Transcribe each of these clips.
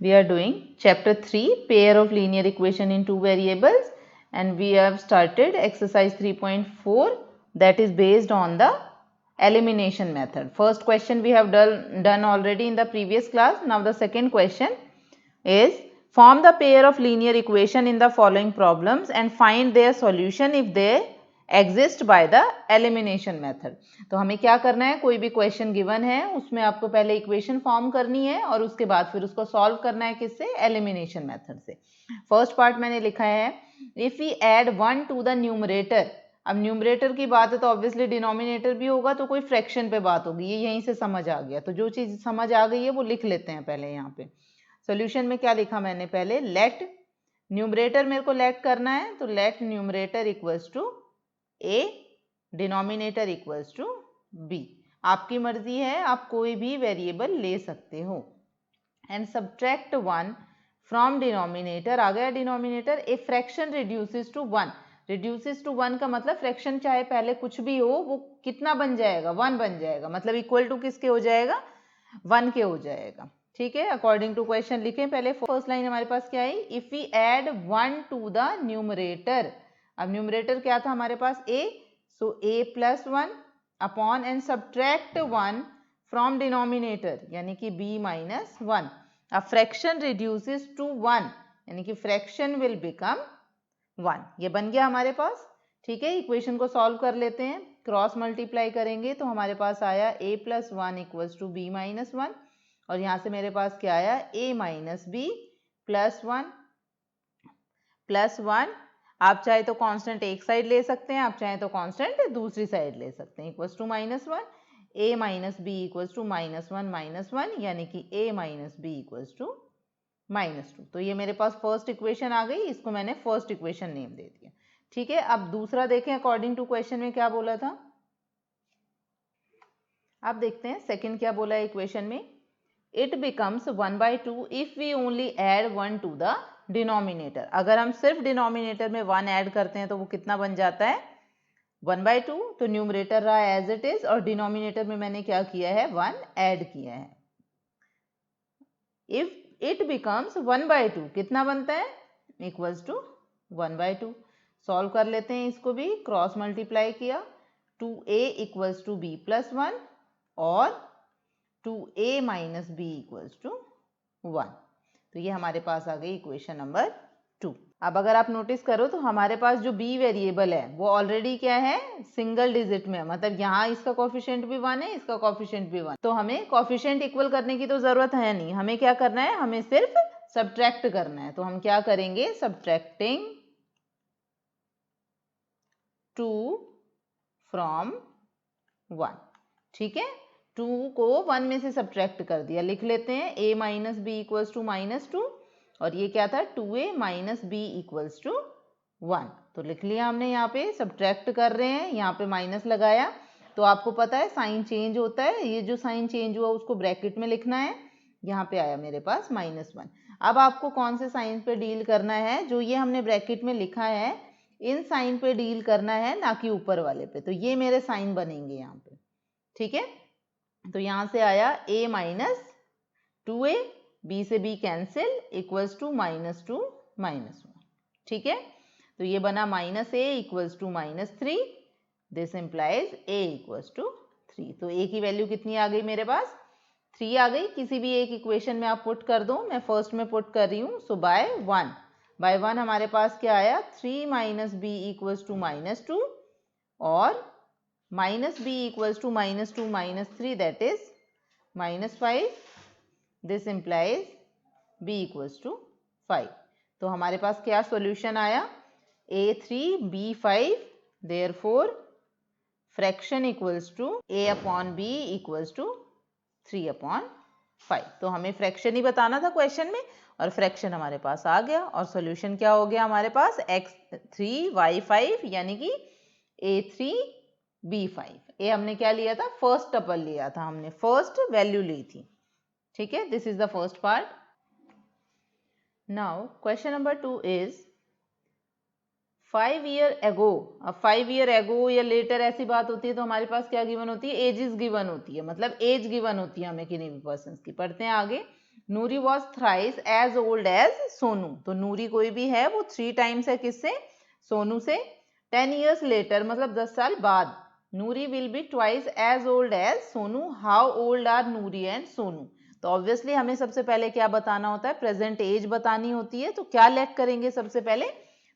We are doing chapter 3, pair of linear equation in two variables, and we have started exercise 3.4 that is based on the elimination method. First question we have done already in the previous class. Now the second question is form the pair of linear equation in the following problems and find their solution if they exist by the elimination method. तो हमें क्या करना है, कोई भी question given है उसमें आपको पहले इक्वेशन फॉर्म करनी है और उसके बाद फिर उसको सॉल्व करना है किससे, एलिमिनेशन मेथड से। फर्स्ट पार्ट मैंने लिखा है if we add 1 to the numerator. अब न्यूमरेटर की बात है तो ऑब्वियसली डिनोमिनेटर भी होगा, तो कोई फ्रैक्शन पे बात होगी, ये यहीं से समझ आ गया। तो जो चीज समझ आ गई है वो लिख लेते हैं पहले। यहाँ पे सोल्यूशन में क्या लिखा मैंने पहले, लेट न्यूमरेटर मेरे को लेट करना है, तो let numerator equals to A, denominator equals to B. आपकी मर्जी है, आप कोई भी वेरिएबल ले सकते हो। एंड सब्ट्रैक्ट 1 फ्रॉम डिनोमिनेटर, आ गया denominator. A fraction reduces to 1, reduces to 1 का मतलब फ्रैक्शन चाहे पहले कुछ भी हो वो कितना बन जाएगा, 1 बन जाएगा, मतलब इक्वल टू किसके हो जाएगा, 1 के हो जाएगा। ठीक है, अकॉर्डिंग टू क्वेश्चन लिखें पहले। फर्स्ट लाइन हमारे पास क्या आई, if we add 1 to the numerator. अब न्यूमरेटर क्या था हमारे पास, A, so A plus 1 upon and subtract 1 from denominator यानी कि बी माइनस 1। अब फ्रैक्शन रिड्यूसेस टू 1 यानी कि फ्रैक्शन विल बिकम 1, ये बन गया हमारे पास। ठीक है, इक्वेशन को सॉल्व कर लेते हैं। क्रॉस मल्टीप्लाई करेंगे तो हमारे पास आया a plus 1 equals to B minus 1, और यहाँ से मेरे पास क्या आया, a माइनस बी प्लस 1। आप चाहे तो कांस्टेंट एक साइड ले सकते हैं, आप चाहे तो कांस्टेंट दूसरी साइड ले सकते हैं, equals to minus 1। a minus B equals to minus 1 यानी कि a minus B equals to -2। तो ये मेरे पास फर्स्ट इक्वेशन आ गई, इसको मैंने फर्स्ट इक्वेशन नेम दे दिया। ठीक है, अब दूसरा देखें अकॉर्डिंग टू क्वेश्चन में क्या बोला था। अब देखते हैं सेकंड क्या बोला है इक्वेशन में, it becomes 1/2 if we only add 1 to the denominator. अगर हम सिर्फ डिनोमिनेटर में 1 ऐड करते हैं तो वो कितना बन जाता है, 1/2। तो न्यूमरेटर रहा एज इट इज और डिनोमिनेटर में मैंने क्या किया है, 1 ऐड किया है। इफ इट बिकम्स 1/2 कितना बनता है, इक्वल्स टू 1/2। सॉल्व कर लेते हैं इसको भी, क्रॉस मल्टीप्लाई किया, 2a equals to B plus 1 और 2a minus B equals to 1। तो ये हमारे पास आ गई इक्वेशन नंबर 2। अब अगर आप नोटिस करो तो हमारे पास जो b वेरिएबल है वो ऑलरेडी क्या है, सिंगल डिजिट में, मतलब यहाँ इसका कोफिशिएंट भी 1 है, इसका कोफिशिएंट भी 1। तो हमें कोफिशिएंट इक्वल करने की तो जरूरत है नहीं, हमें क्या करना है, हमें सिर्फ सब्ट्रैक्ट करना है। तो हम क्या करेंगे, सब्ट्रैक्टिंग 2 फ्रॉम 1। ठीक है, 2 को 1 में से सब्ट्रैक्ट कर दिया, लिख लेते हैं a minus B equals to -2, और ये क्या था, 2a minus B equals to 1। तो लिख लिया हमने, यहाँ पे सब्ट्रैक्ट कर रहे हैं, यहाँ पे माइनस लगाया। तो आपको पता है साइन चेंज होता है, ये जो साइन चेंज हुआ उसको ब्रैकेट में लिखना है। यहाँ पे आया मेरे पास -1। अब आपको कौन से साइन पे डील करना है, जो ये हमने ब्रैकेट में लिखा है इन साइन पे डील करना है, ना कि ऊपर वाले पे। तो ये मेरे साइन बनेंगे यहाँ पे। ठीक है, तो यहाँ से आया a माइनस 2a, b से b कैंसिल, इक्वल्स टू -2 -1। ठीक है, तो ये बना -a equals to -3। This implies a equals to 3। तो a की वैल्यू कितनी आ गई मेरे पास, 3 आ गई। किसी भी एक इक्वेशन में आप पुट कर दो, मैं फर्स्ट में पुट कर रही हूँ। सो बाय 1 हमारे पास क्या आया, 3 माइनस बी इक्वल्स टू -2 और minus B equals to -2 -3 that is -5। This implies b equals to 5। तो हमारे पास क्या सॉल्यूशन आया, a3 b5, therefore fraction equals to a upon b equals to 3/5। तो हमें फ्रैक्शन ही बताना था क्वेश्चन में, और फ्रैक्शन हमारे पास आ गया। और सॉल्यूशन क्या हो गया हमारे पास, x3 y5 यानी कि a3 b5। ए हमने क्या लिया था, फर्स्ट टपल लिया था, हमने फर्स्ट वैल्यू ली थी। ठीक है, this is the first part. Now question number 2 is 5 year ago. अब 5 ईयर एगो या लेटर ऐसी बात होती है तो हमारे पास क्या गिवन होती है, एजेस गिवन होती है, मतलब एज गिवन होती है हमें किन्हीं भी पर्सन की। पढ़ते हैं आगे। Noori was thrice as old as Sonu, तो नूरी कोई भी है वो 3 टाइम्स है किससे, सोनू से। 10 years later मतलब 10 साल बाद, Noori will be twice as old as Sonu, how old are Noori and Sonu. तो ऑब्वियसली हमें सबसे पहले क्या बताना होता है, प्रेजेंट एज बतानी होती है। तो क्या लेट करेंगे, सबसे पहले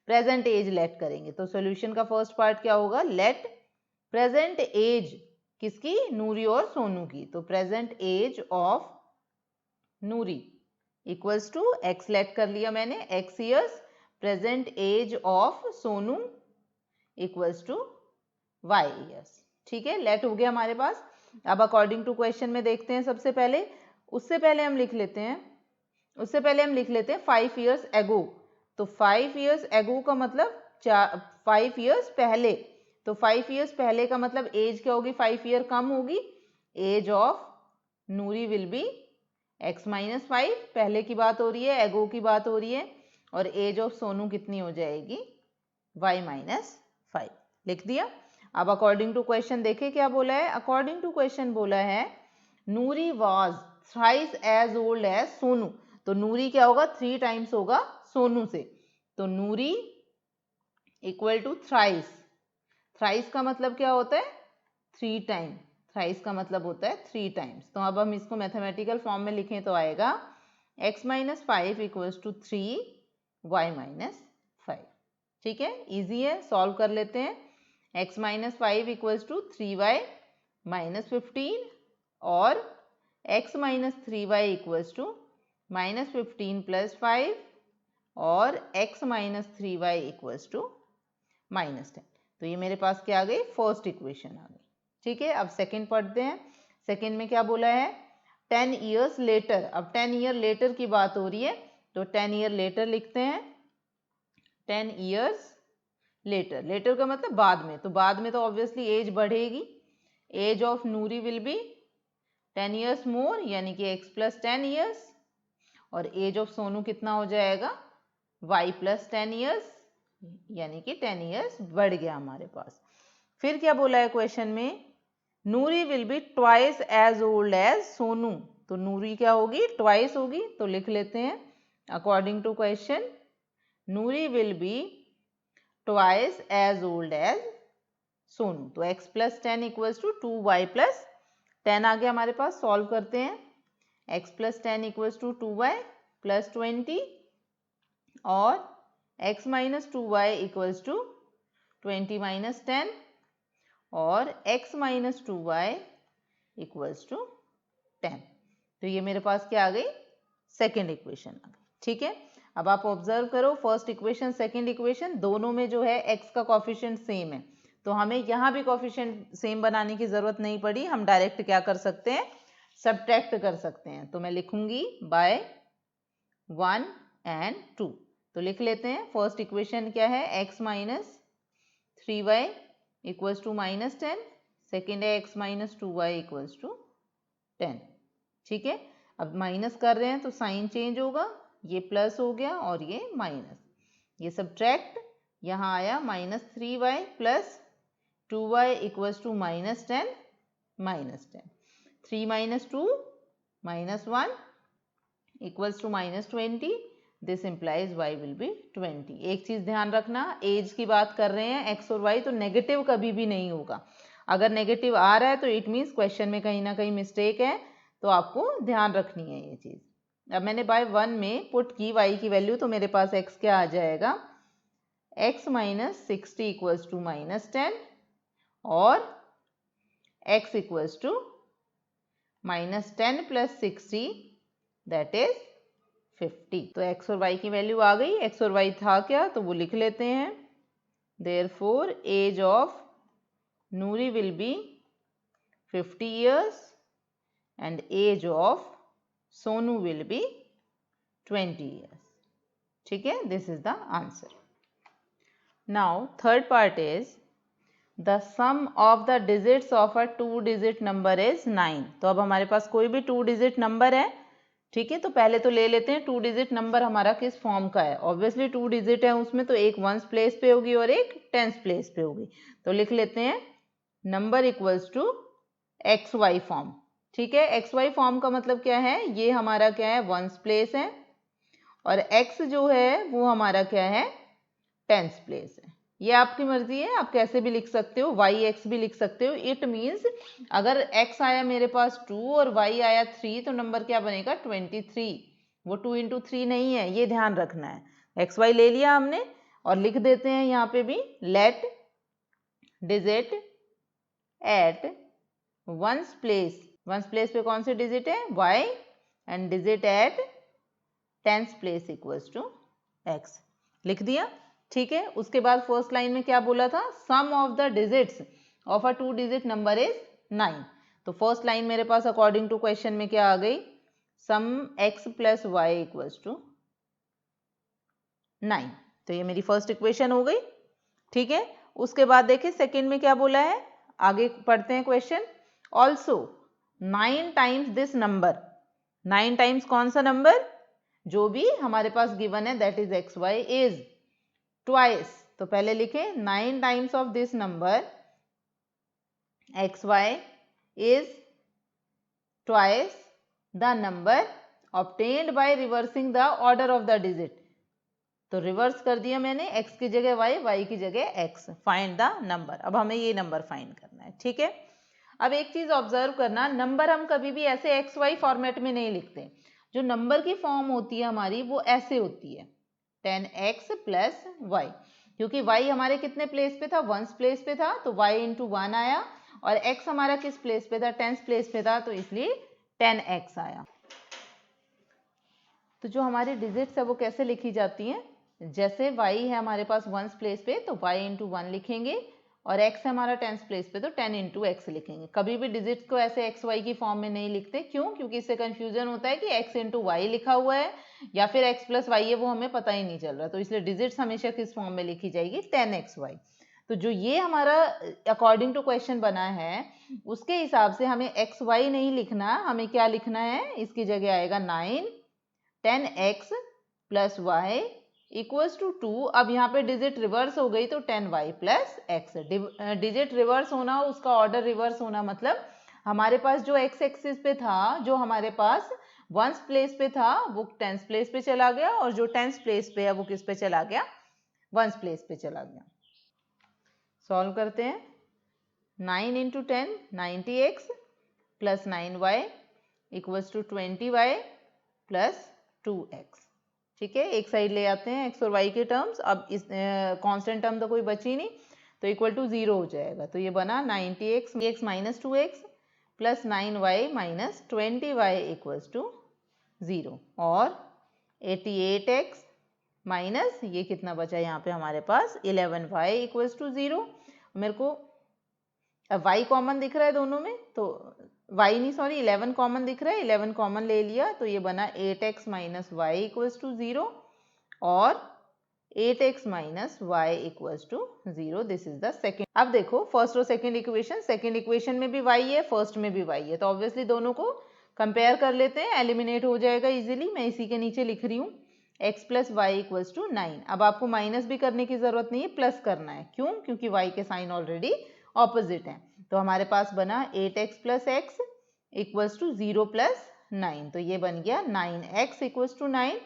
प्रेजेंट एज लेट करेंगे। तो सॉल्यूशन का फर्स्ट पार्ट क्या होगा, लेट प्रेजेंट एज किसकी, नूरी और सोनू की। तो present age of Noori equals to X let कर लिया मैंने, X years, present age of Sonu equals to Y years. ठीक है, लेट हो गया हमारे पास। अब अकॉर्डिंग टू क्वेश्चन में देखते हैं सबसे पहले, उससे पहले हम लिख लेते हैं 5 years एगो। तो 5 years एगो का मतलब 5 years पहले। तो 5 years पहले का मतलब एज क्या होगी, 5 year कम होगी, age of Noori will be x minus 5, पहले की बात हो रही है, एगो की बात हो रही है, और एज ऑफ सोनू कितनी हो जाएगी, y माइनस 5। लिख दिया। अब अकॉर्डिंग टू क्वेश्चन देखे क्या बोला है, अकॉर्डिंग टू क्वेश्चन बोला है Noori was thrice as old as Sonu. तो नूरी क्या होगा, 3 टाइम्स होगा सोनू से। तो नूरी इक्वल टू थ्राइस, थ्राइस का मतलब क्या होता है, 3 टाइम, थ्राइस का मतलब होता है 3 टाइम्स। तो अब हम इसको मैथमेटिकल फॉर्म में लिखें तो आएगा x minus 5 equals to 3 y minus 5। ठीक है, इजी है, सॉल्व कर लेते हैं। x minus 5 equals to 3y minus 15 और x minus 3y equals to minus 15 plus 5 और x minus 3y equals to minus 10। तो ये मेरे पास क्या आ गई, फर्स्ट इक्वेशन आ गई। ठीक है, अब सेकंड पढ़ते हैं। सेकंड में क्या बोला है, 10 years लेटर। अब 10 ईयर लेटर की बात हो रही है, तो 10 ईयर लेटर लिखते हैं। 10 years लेटर, लेटर का मतलब बाद में, तो बाद में तो ऑब्वियसली एज बढ़ेगी, age of Noori will be 10 years more, यानी कि x प्लस 10 years, और एज ऑफ सोनू कितना हो जाएगा, y प्लस 10 years, यानी कि 10 years बढ़ गया हमारे पास। फिर क्या बोला है क्वेश्चन में, Noori will be twice as old as Sonu. तो नूरी क्या होगी, ट्वाइस होगी। तो लिख लेते हैं according to question, Noori will be twice as old as Sonu. तो x plus 10 equals to 2y plus 10 आ गया हमारे पास। सॉल्व करते हैं, x plus 10 equals to 2y plus 20 और x minus 2y equals to 20 minus 10 और x minus 2y equals to 10। तो ये मेरे पास क्या आ गई, सेकेंड इक्वेशन आ गई। ठीक है, अब आप ऑब्जर्व करो, फर्स्ट इक्वेशन सेकेंड इक्वेशन दोनों में जो है x का कॉफिशिएंट सेम है, तो हमें यहाँ भी कॉफिशिएंट सेम बनाने की जरूरत नहीं पड़ी, हम डायरेक्ट क्या कर सकते हैं, सब्ट्रैक्ट कर सकते हैं। तो मैं लिखूंगी बाय 1 एंड 2। तो लिख लेते हैं, फर्स्ट इक्वेशन क्या है, x minus 3y equals to minus 10, second है x minus 2y equals to 10। ठीक है, अब माइनस कर रहे हैं तो साइन चेंज होगा, ये प्लस हो गया और ये माइनस, ये सब्ट्रैक्ट, यहाँ आया minus 3y plus 2y equals to minus 10 minus 10, 3 minus 2 minus 1 equals to minus 20, this implies y will be 20। एक चीज ध्यान रखना, एज की बात कर रहे हैं x और y, तो नेगेटिव कभी भी नहीं होगा। अगर नेगेटिव आ रहा है तो इट मीन्स क्वेश्चन में कहीं ना कहीं मिस्टेक है, तो आपको ध्यान रखनी है ये चीज। अब मैंने बाय 1 में पुट की y की वैल्यू, तो मेरे पास x क्या आ जाएगा, x minus 60 equals to minus 10 और x equals to minus 10 plus 60 that is 50। तो x और y की वैल्यू आ गई, x और y था क्या, तो वो लिख लेते हैं, therefore age of Noori will be 50 years and age of Sonu will be 20 years. ठीक है, this is the answer. Now third part is the sum of the digits of a 2-digit number is 9. तो अब हमारे पास कोई भी 2-digit number है, ठीक है, तो पहले तो ले लेते हैं 2-digit नंबर हमारा किस फॉर्म का है। ऑब्वियसली 2-digit है, उसमें तो एक 1s प्लेस पे होगी और एक 10s प्लेस पे होगी। तो लिख लेते हैं number equals to XY form. ठीक है। एक्स वाई फॉर्म का मतलब क्या है, ये हमारा क्या है, वंस प्लेस है, और एक्स जो है वो हमारा क्या है, टेंस प्लेस है। ये आपकी मर्जी है, आप कैसे भी लिख सकते हो, वाई एक्स भी लिख सकते हो। इट मीन्स अगर एक्स आया मेरे पास 2 और वाई आया 3 तो नंबर क्या बनेगा, 23। वो 2 इंटू 3 नहीं है, ये ध्यान रखना है। एक्स वाई ले लिया हमने और लिख देते हैं यहाँ पे भी, let digit at ones place. Ones place पे कौन से डिजिट है, Y, and digit at tens place equals to X. लिख दिया, ठीक है। उसके बाद फर्स्ट लाइन में क्या बोला था, sum of the digits of a 2 digit number is 9। तो फर्स्ट लाइन मेरे पास अकॉर्डिंग टू क्वेश्चन में क्या आ गई, sum X plus Y equals to 9। तो ये मेरी फर्स्ट इक्वेशन हो गई, ठीक है। उसके बाद देखिए सेकेंड में क्या बोला है, आगे पढ़ते हैं question. Also 9 times this number, 9 times कौन सा नंबर, जो भी हमारे पास गिवन है, that is X Y, is twice. तो पहले लिखें 9 times of this number X Y is twice the number obtained by reversing the order of the digit. तो रिवर्स कर दिया मैंने, x की जगह y, y की जगह x। फाइंड द नंबर, अब हमें ये नंबर फाइंड करना है, ठीक है। अब एक चीज ऑब्जर्व करना, नंबर हम कभी भी ऐसे एक्स वाई फॉर्मेट में नहीं लिखते। जो नंबर की फॉर्म होती है हमारी वो ऐसे होती है, 10x प्लस वाई, क्योंकि y हमारे कितने प्लेस पे था, वंस प्लेस पे था, तो y इंटू 1 आया, और x हमारा किस प्लेस पे था, टेंस प्लेस पे था, तो इसलिए 10x आया। तो जो हमारी डिजिट्स है वो कैसे लिखी जाती हैं, जैसे y है हमारे पास वंस प्लेस पे तो y इंटू 1 लिखेंगे, और x है हमारा टेंस प्लेस पे तो 10 इंटू एक्स लिखेंगे। कभी भी डिजिट्स को ऐसे एक्स वाई की फॉर्म में नहीं लिखते, क्यों, क्योंकि इससे कंफ्यूजन होता है कि x इंटू वाई लिखा हुआ है या फिर x प्लस वाई है, वो हमें पता ही नहीं चल रहा। तो इसलिए डिजिट्स हमेशा किस फॉर्म में लिखी जाएगी, 10xy। तो जो ये हमारा अकॉर्डिंग टू क्वेश्चन बना है उसके हिसाब से हमें एक्स वाई नहीं लिखना, हमें क्या लिखना है, इसकी जगह आएगा 9 10x plus Y equals to 2। अब यहाँ पे डिजिट रिवर्स हो गई तो 10y plus x. Digit reverse होना, उसका ऑर्डर रिवर्स होना, मतलब हमारे पास जो x एक्सिस पे था, जो हमारे पास वंस प्लेस पे था वो टेंस प्लेस पे चला गया, और जो टेंस प्लेस पे है वो किस पे चला गया, वंस प्लेस पे चला गया। सॉल्व करते हैं, 9 इंटू 10 90x प्लस 9y equals to 20y plus 2x। ठीक है, एक साइड ले आते हैं x और y के टर्म्स। अब इस कांस्टेंट टर्म तो कोई बची नहीं, तो इक्वल टू 0 हो जाएगा। तो ये बना 90x minus 2x plus 9y minus 20y equals to 0, और 88x माइनस ये कितना बचा यहाँ पे हमारे पास 11y इक्वल्स टू 0। मेरे को अब y कॉमन दिख रहा है दोनों में, तो y नहीं सॉरी 11 कॉमन दिख रहा है, 11 कॉमन ले लिया, तो ये बना 8x minus Y equals to 0 और 8x minus Y equals to 0। This is the second. अब देखो फर्स्ट और सेकेंड इक्वेशन, सेकेंड इक्वेशन में भी y है, फर्स्ट में भी y है, तो ऑब्वियसली दोनों को कंपेयर कर लेते हैं, एलिमिनेट हो जाएगा इजीली। मैं इसी के नीचे लिख रही हूँ x plus Y equals to 9। अब आपको माइनस भी करने की जरूरत नहीं है, प्लस करना है, क्यों, क्योंकि y के साइन ऑलरेडी ऑपोजिट है। तो हमारे पास बना 8x plus X equals to 0 plus 9, तो ये बन गया 9x equals to 9।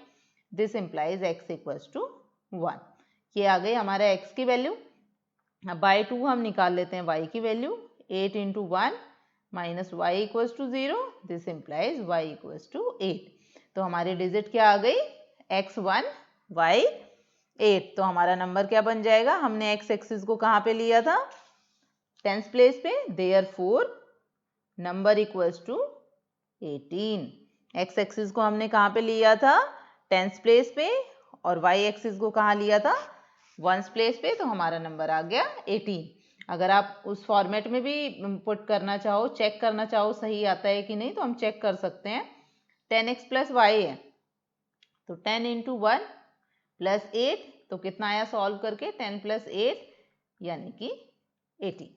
This implies x equals to 1। ये आ गई हमारा x की वैल्यू। अब बाय 2 हम निकाल लेते हैं y की value, 8 into 1 minus Y equals to 0। This implies y equals to 8। तो हमारी डिजिट क्या आ गई, x1 y8। तो हमारा नंबर क्या बन जाएगा, हमने x एक्सिस को कहाँ पे लिया था, टेंस प्लेस पे, therefore number equals to 18। X axis को हमने कहाँ पे लिया था, टेंस प्लेस पे, और वाई एक्सिस को कहाँ लिया था, वंस प्लेस पे, तो हमारा नंबर आ गया 18। अगर आप उस फॉर्मेट में भी पुट करना चाहो, चेक करना चाहो सही आता है कि नहीं, तो हम चेक कर सकते हैं। 10x प्लस वाई है तो 10 इंटू 1 प्लस 8, तो कितना आया सॉल्व करके, 10 प्लस 8 यानी कि 18।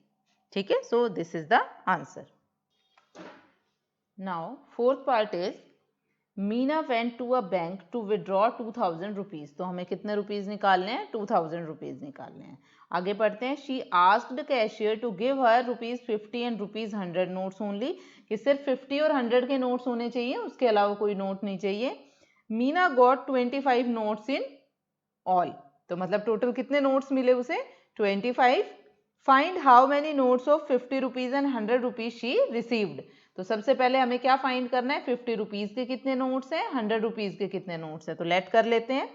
ठीक है, so this is the answer. Now fourth part is Meena went to a bank to withdraw 2000 rupees. तो हमें कितने रुपीज़ निकालने हैं? 2000 रुपीज़ निकालने हैं। आगे पढ़ते हैं। She asked cashier to give her ₹50 and ₹100 notes only, कि सिर्फ 50 और 100 के नोट्स होने चाहिए, उसके अलावा कोई नोट नहीं चाहिए। Meena got 25 notes in all. तो मतलब टोटल कितने नोट्स मिले उसे? 25। Find how many notes of 50 rupees and 100 rupees she received. तो सबसे पहले हमें क्या फाइंड करना है? 50 रुपीज़ के कितने नोट्स हैं, 100 रुपीज़ के कितने नोट्स हैं। तो लेट कर लेते हैं।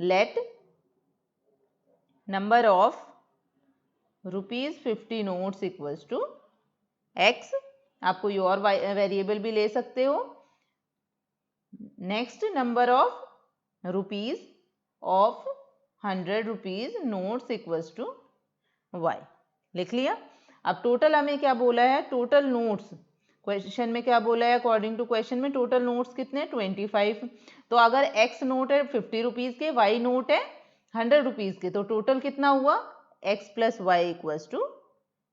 Let number of ₹50 notes equals to x। आप कोई और वेरिएबल भी ले सकते हो। Next, number of rupees of 100 rupees notes equals to y। लिख लिया। अब टोटल हमें क्या बोला है? टोटल नोट्स क्वेश्चन में क्या बोला है? अकॉर्डिंग टू क्वेश्चन में टोटल नोट्स कितने? 25। तो अगर x नोट है 50 रुपीज़ के, y नोट है 100 रुपीज़ के, तो टोटल कितना हुआ? x plus Y equals to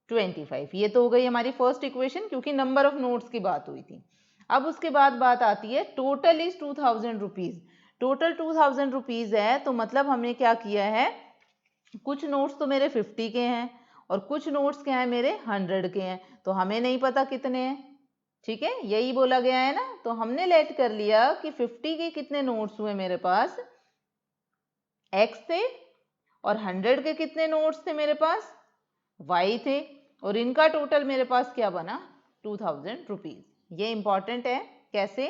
25। ये तो हो गई हमारी फर्स्ट इक्वेशन, क्योंकि नंबर ऑफ नोट्स की बात हुई थी। अब उसके बाद बात आती है total is 2000 rupees. Total 2000 rupees है, तो मतलब हमने क्या किया है? कुछ नोट्स तो मेरे 50 के हैं और कुछ नोट्स क्या है मेरे 100 के हैं, तो हमें नहीं पता कितने हैं। ठीक है, यही बोला गया है ना। तो हमने लेट कर लिया कि 50 के कितने नोट्स हुए मेरे पास, x थे, और 100 के कितने नोट्स थे मेरे पास, y थे, और इनका टोटल मेरे पास क्या बना? 2000 रुपीज़। ये इंपॉर्टेंट है। कैसे?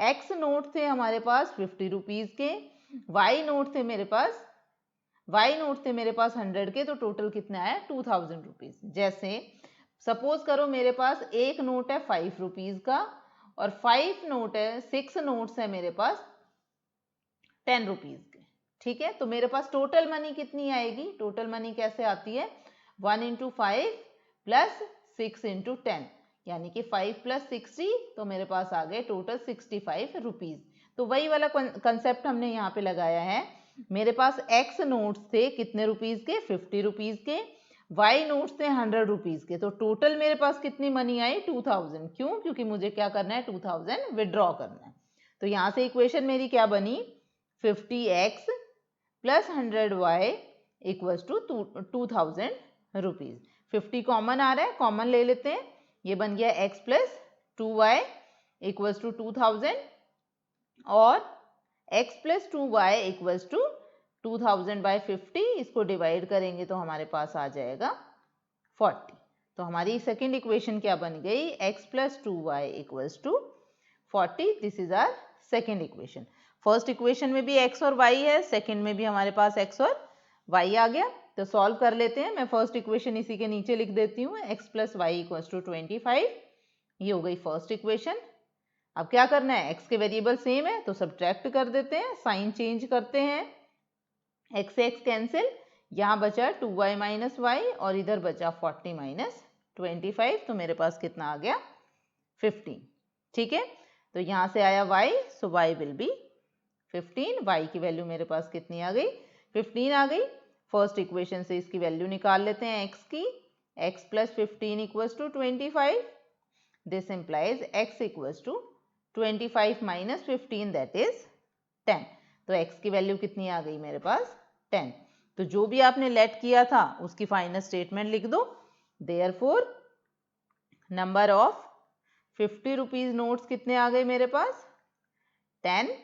x नोट थे हमारे पास 50 रुपीज़ के, y नोट थे मेरे पास 100 के, तो टोटल कितना आया? 2000 रुपीज़। जैसे सपोज करो मेरे पास एक नोट है 5 रुपीज़ का और 6 नोट्स है मेरे पास 10 रुपीज़ के। ठीक है, तो मेरे पास टोटल मनी कितनी आएगी? टोटल मनी कैसे आती है? 1 इंटू 5 प्लस 6 इंटू 10, यानी कि 5 प्लस 60, तो मेरे पास आ गए टोटल 65 रुपीज़। तो वही वाला कंसेप्ट हमने यहाँ पे लगाया है। मेरे पास x नोट्स थे कितने रुपीज़ के? 50 रुपीज़ के। y नोट्स थे 100 रुपीज़ के। तो टोटल मेरे पास कितनी मनी आई? 2000। क्यों? क्योंकि मुझे क्या करना है? 2000 विड्रॉ करना है। तो यहाँ से इक्वेशन मेरी क्या बनी? 50x plus 100y equals to 2000 rupees. 50 common आ रहा है, कॉमन ले लेते हैं। ये बन गया x plus 2y equals to 2000, और x plus 2y equals to 2000 by 50। इसको डिवाइड करेंगे तो हमारे पास आ जाएगा 40। तो हमारी सेकेंड इक्वेशन क्या बन गई? x plus 2y equals to 40। This is our second equation. First equation में भी x और y है, सेकेंड में भी हमारे पास x और y आ गया। तो सॉल्व कर लेते हैं। मैं फर्स्ट इक्वेशन इसी के नीचे लिख देती हूँ, x plus Y equals to 25। ये हो गई फर्स्ट इक्वेशन। अब क्या करना है? x के वेरिएबल सेम है तो सब्ट्रैक्ट कर देते हैं, साइन चेंज करते हैं। x से x कैंसिल, यहाँ बचा 2y माइनस वाई और इधर बचा 40 माइनस 25। तो मेरे पास कितना आ गया? 15। ठीक है, तो यहाँ से आया y, so y will B 15। y की वैल्यू मेरे पास कितनी आ गई? 15 आ गई। फर्स्ट इक्वेशन से इसकी वैल्यू निकाल लेते हैं x की। x plus 15 equals to 25। This implies x equals to 25 minus 15, that is 10। तो x की वैल्यू कितनी आ गई मेरे पास? 10। तो जो भी आपने लेट किया था उसकी फाइनल स्टेटमेंट लिख दो। Therefore number of 50 rupees notes कितने आ गए मेरे पास? 10।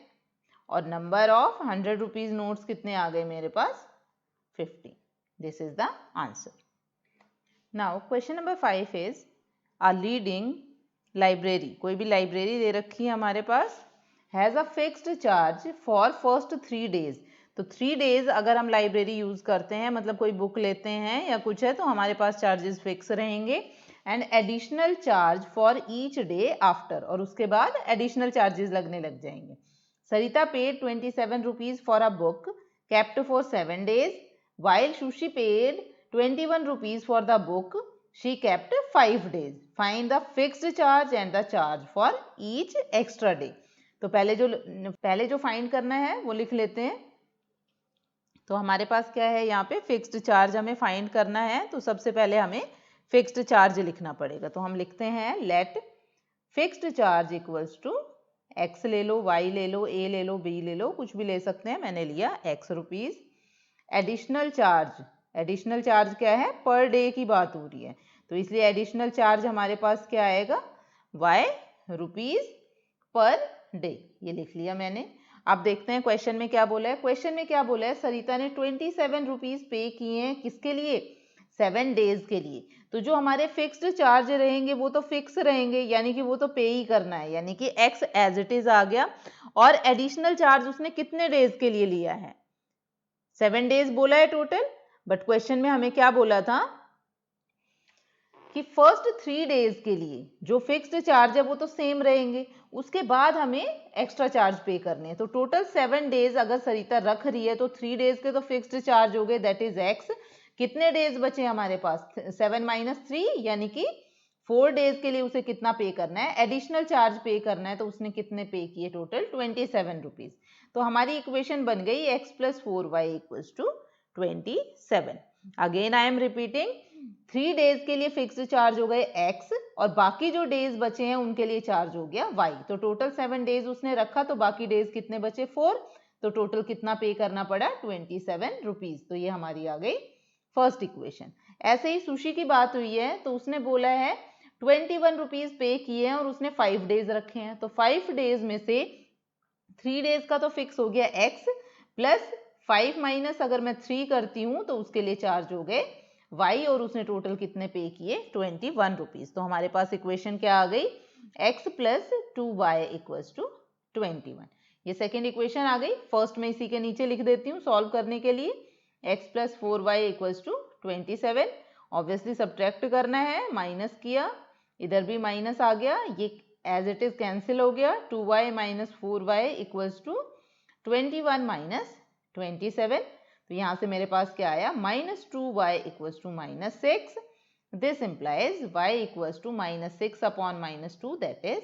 और नंबर ऑफ 100 रुपीज़ नोट्स कितने आ गए मेरे पास? 50। This is the answer. Now question number 5 is a leading library. कोई भी लाइब्रेरी दे रखी है हमारे पास, has a fixed charge for first 3 days. तो 3 डेज अगर हम लाइब्रेरी यूज़ करते हैं, मतलब कोई बुक लेते हैं या कुछ है, तो हमारे पास चार्जेस फिक्स रहेंगे। And additional charge for each day after, और उसके बाद एडिशनल चार्जेस लगने लग जाएंगे। Sarita paid 27 rupees for a book kept for 7 days, while Shushi paid 21 rupees for the book she kept 5 days. Find the fixed charge and the charge for each extra day. तो पहले जो find करना है वो लिख लेते हैं। तो हमारे पास क्या है यहाँ पे? फिक्स्ड चार्ज हमें फाइंड करना है। तो सबसे पहले हमें फिक्स्ड चार्ज लिखना पड़ेगा। तो हम लिखते हैं let fixed charge equals to x ले लो, y ले लो, a ले लो, b ले लो, कुछ भी ले सकते हैं, मैंने लिया x रुपीज़। एडिशनल चार्ज क्या है, पर डे की बात हो रही है, तो इसलिए एडिशनल चार्ज हमारे पास क्या आएगा, y रुपीज़ पर डे, ये लिख लिया मैंने। अब देखते हैं क्वेश्चन में क्या बोला है। क्वेश्चन में क्या बोला है, सरिता ने 27 रुपीज़ पे किए हैं, किसके लिए, 7 डेज के लिए। तो जो हमारे फिक्स्ड चार्ज रहेंगे वो तो फिक्स रहेंगे, यानी कि वो तो पे ही करना है, यानी कि x एज इट इज आ गया। और एडिशनल चार्ज उसने कितने डेज के लिए लिया है, 7 डेज बोला है टोटल, बट क्वेश्चन में हमें क्या बोला था कि फर्स्ट 3 डेज के लिए जो फिक्स्ड चार्ज है वो तो सेम रहेंगे, उसके बाद हमें एक्स्ट्रा चार्ज पे करने हैं। तो टोटल 7 डेज अगर सरिता रख रही है तो 3 डेज के तो फिक्स्ड चार्ज हो गए, दैट इज एक्स। कितने डेज बचे हमारे पास, 7 माइनस 3, यानी कि 4 डेज के लिए उसे कितना पे करना है, एडिशनल चार्ज पे करना है। तो उसने कितने पे किए, टोटल 27 रुपीज। तो हमारी इक्वेशन बन गई x plus 4y equals to 27। Again I am repeating, 3 days के लिए फिक्स्ड चार्ज हो गए x, और बाकी जो डेज बचे हैं उनके लिए चार्ज हो गया y। तो टोटल 7 डेज उसने रखा, तो बाकी डेज कितने बचे, 4। तो टोटल कितना पे करना पड़ा, 27 रुपीज। तो ये हमारी आ गई फर्स्ट इक्वेशन। ऐसे ही सुशी की बात हुई है, तो उसने बोला है 21 रुपीज पे किए हैं और उसने 5 डेज रखे हैं। तो 5 डेज में से 3 डेज का तो फिक्स हो गया x, प्लस 5 माइनस अगर मैं 3 करती हूँ तो उसके लिए चार्ज हो गए y, और उसने टोटल कितने पे किए, 21 रुपीज। तो हमारे पास इक्वेशन क्या आ गई, x plus 2y equals to 21। ये सेकेंड इक्वेशन आ गई। फर्स्ट में इसी के नीचे लिख देती हूँ सॉल्व करने के लिए, x plus 4y equals to 27। Obviously subtract करना है, माइनस किया, इधर भी माइनस आ गया, ये एज इट इज कैंसिल हो गया, 2y minus 4y equals to 21 minus 27। तो यहाँ से मेरे पास क्या आया, minus 2y equals to minus 6। This implies y equals to minus 6 upon minus 2, that is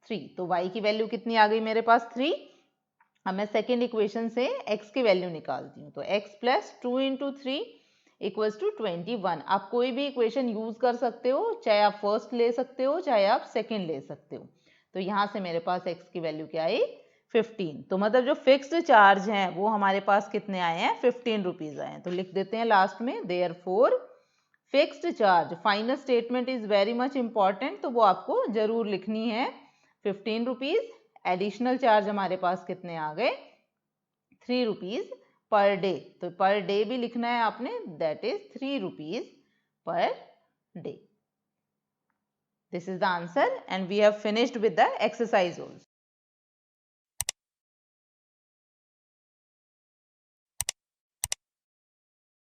3। तो y की वैल्यू कितनी आ गई मेरे पास, 3। अब मैं सेकेंड इक्वेशन से x की वैल्यू निकालती हूँ, तो x plus 2 into 3 equals to 21। आप कोई भी इक्वेशन यूज कर सकते हो, चाहे आप फर्स्ट ले सकते हो, चाहे आप सेकेंड ले सकते हो। तो यहाँ से मेरे पास x की वैल्यू क्या आई, 15। तो मतलब जो फिक्स्ड चार्ज हैं वो हमारे पास कितने आए हैं, 15 रुपीज आए हैं। तो लिख देते हैं लास्ट में, therefore fixed charge, final statement is very much important, तो वो आपको जरूर लिखनी है, 15 रुपीज। एडिशनल चार्ज हमारे पास कितने आ गए, 3 रुपीज पर डे। तो पर डे भी लिखना है आपने, that is 3 rupees per day. This is the answer and we have finished with the exercise also.